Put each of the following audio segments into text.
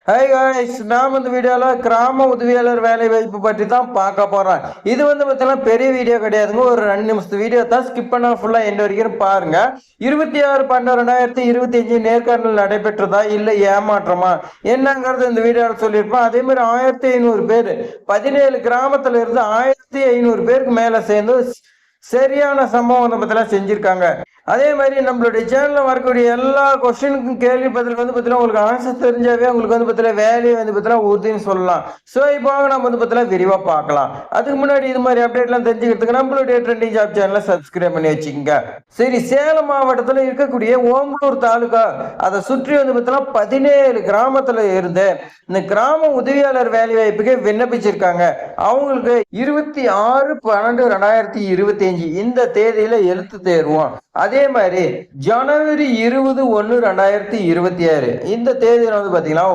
Hi guys, நாம் இந்த வீடியோவில் கிராம உதவியாளர் வேலை வாய்ப்பு பற்றி தான் பார்க்க போகிறோம். இது பார்த்தீங்கன்னா பெரிய வீடியோ கிடையாதுங்க. ஒரு 2 நிமிஷத்து வீடியோ தான். ஸ்கிப் பண்ண ஃபுல்லாக எண்ட் வரைக்கும் பாருங்க. 26/12/2025 நேர்காணல் நடைபெற்றதா இல்லை ஏமாற்றமா என்னங்கிறது இந்த வீடியோவில் சொல்லியிருப்போம். அதே மாதிரி 1500 பேர் 17 கிராமத்துல இருந்து 1500 பேருக்கு மேலே சேர்ந்து சரியான சம்பவம் பார்த்தீங்கன்னா செஞ்சிருக்காங்க. அதே மாதிரி நம்மளுடைய சேனல்ல வரக்கூடிய எல்லா கொஸ்டினுக்கும் கேள்வி பதிலுக்கு பார்த்தீங்கன்னா உங்களுக்கு ஆன்சர் தெரிஞ்சாவே உங்களுக்கு பார்த்தீங்கன்னா வேலையை பார்த்தீங்கன்னா உறுதின்னு சொல்லலாம். ஸோ இப்போ நம்ம பார்த்தீங்கன்னா விரிவாக பார்க்கலாம். அதுக்கு முன்னாடி இது மாதிரி அப்டேட்லாம் தெரிஞ்சுக்கிறதுக்கு நம்மளுடைய ட்ரெண்டிங் ஜாப் சேனலை சப்ஸ்கிரைப் பண்ணி வச்சுக்கோங்க. சரி, சேலம் மாவட்டத்தில் இருக்கக்கூடிய ஓம்பலூர் தாலுகா அதை சுற்றி பார்த்தீங்கன்னா 17 கிராமத்தில் இருந்து இந்த கிராம உதவியாளர் வேலை வாய்ப்புக்கு விண்ணப்பிச்சிருக்காங்க. அவங்களுக்கு 26/12/2025 இந்த தேதியில எழுத்து தேர்வோம். அதே மாதிரி ஜனவரி 20/1/2026 இந்த தேதியில பாத்தீங்கன்னா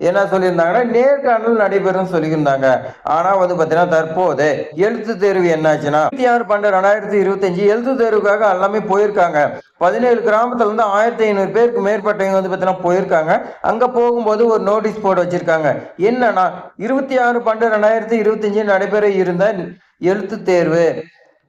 என்ன சொல்லியிருந்தாங்கன்னா நேர்காணல் நடைபெறும் சொல்லியிருந்தாங்க. ஆனா பாத்தீங்கன்னா தற்போது எழுத்து தேர்வு என்னாச்சுன்னா 26/12/2025 எழுத்து தேர்வுக்காக எல்லாமே போயிருக்காங்க. 17 கிராமத்துல இருந்து 1500 பேருக்கு மேற்பட்டவங்க பாத்தீங்கன்னா போயிருக்காங்க. அங்க போகும்போது ஒரு நோட்டீஸ் போர்டு வச்சிருக்காங்க. என்னன்னா 26/12/2025 நடைபெற இருந்த எழுத்து தேர்வு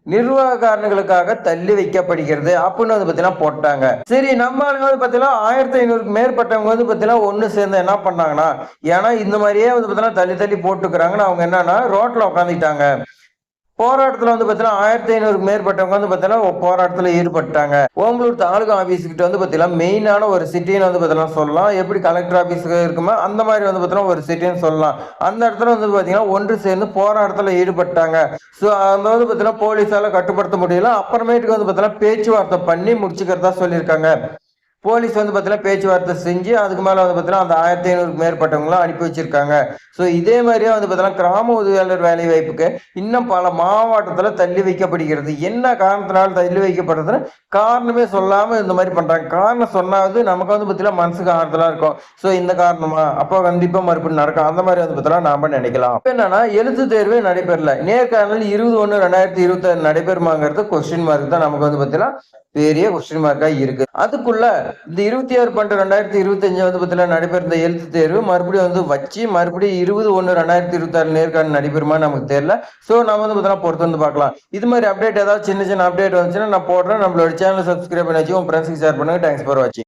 நிர்வாக காரணங்களுக்காக தள்ளி வைக்கப்படுகிறது அப்படின்னு பார்த்தீங்கன்னா போட்டாங்க. சரி, நம்ம ஆளுங்க பார்த்தீங்கன்னா 1500க்கு மேற்பட்டவங்க பார்த்தீங்கன்னா ஒன்று சேர்ந்து என்ன பண்ணாங்கன்னா, ஏன்னா இந்த மாதிரியே பார்த்தீங்கன்னா தள்ளி தள்ளி போட்டுக்கிறாங்கன்னு அவங்க என்னன்னா ரோட்ல உட்காந்துட்டாங்க. போராட்டத்தில் பார்த்தீங்கன்னா 1500க்கு மேற்பட்டவங்க பார்த்தீங்கன்னா போராட்டத்தில் ஈடுபட்டாங்க. ஓம்பலூர் தாலுகா ஆபீஸ் கிட்ட பார்த்தீங்கன்னா மெயினான ஒரு சிட்டின்னு பார்த்தீங்கன்னா சொல்லலாம். எப்படி கலெக்டர் ஆபீஸுக்கு இருக்குமோ அந்த மாதிரி பார்த்தீங்கன்னா ஒரு சிட்டின்னு சொல்லலாம். அந்த இடத்துல பார்த்தீங்கன்னா ஒன்று சேர்ந்து போராட்டத்தில் ஈடுபட்டாங்க. ஸோ அந்த பார்த்தீங்கன்னா போலீஸால கட்டுப்படுத்த முடியல. அப்புறமேட்டுக்கு பார்த்தீங்கன்னா பேச்சுவார்த்தை பண்ணி முடிச்சுக்கிறதா சொல்லியிருக்காங்க. போலீஸ் பார்த்தீங்கன்னா பேச்சுவார்த்தை செஞ்சு அதுக்கு மேலே பார்த்தீங்கன்னா அந்த 1500க்கு மேற்பட்டவங்களாம் அனுப்பி வச்சிருக்காங்க. ஸோ இதே மாதிரியே பார்த்தீங்கன்னா கிராம உதவியாளர் வேலை வாய்ப்புக்கு இன்னும் பல மாவட்டத்தில் தள்ளி வைக்கப்படுகிறது. என்ன காரணத்தினால தள்ளி வைக்கப்படுறதுன்னு காரணமே சொல்லாமல் இந்த மாதிரி பண்ணுறாங்க. காரணம் சொன்னாவது நமக்கு பார்த்தீங்கன்னா மனசுக்கு ஆறுதலாக இருக்கும். ஸோ இந்த காரணமா அப்போ கண்டிப்பாக மறுபடியும் நடக்கும். அந்த மாதிரி பார்த்தீங்கன்னா நாம நினைக்கலாம். என்னன்னா எழுத்து தேர்வே நடைபெறல, நேர்காணல் 20/1/2026 நடைபெறுமாங்கிறது கொஸ்டின் மார்க் தான் நமக்கு பார்த்தீங்கன்னா பெரிய கொஸ்டின் மார்க்கா இருக்கு. அதுக்குள்ள இந்த 26/12/2025 பார்த்தீங்கன்னா நடைபெற எழுத்து தேர்வு மறுபடியும் வச்சு மறுபடியும் 20/1/2026 நேர்காணல் நடைபெறுமா நமக்கு தெரியல. ஸோ நம்ம பார்த்தீங்கன்னா பொறுத்து பார்க்கலாம். இது மாதிரி அப்டேட் ஏதாவது சின்ன சின்ன அப்டேட் வந்துச்சுன்னா நான் போடுறேன். நம்மளோட சேனல் சப்ஸ்கிரைப் பண்ணி வச்சு உங்க ஃப்ரெண்ட்ஸ்க்கு ஷேர் பண்ணுங்க. தேங்க்ஸ் ஃபார் வாட்சிங்.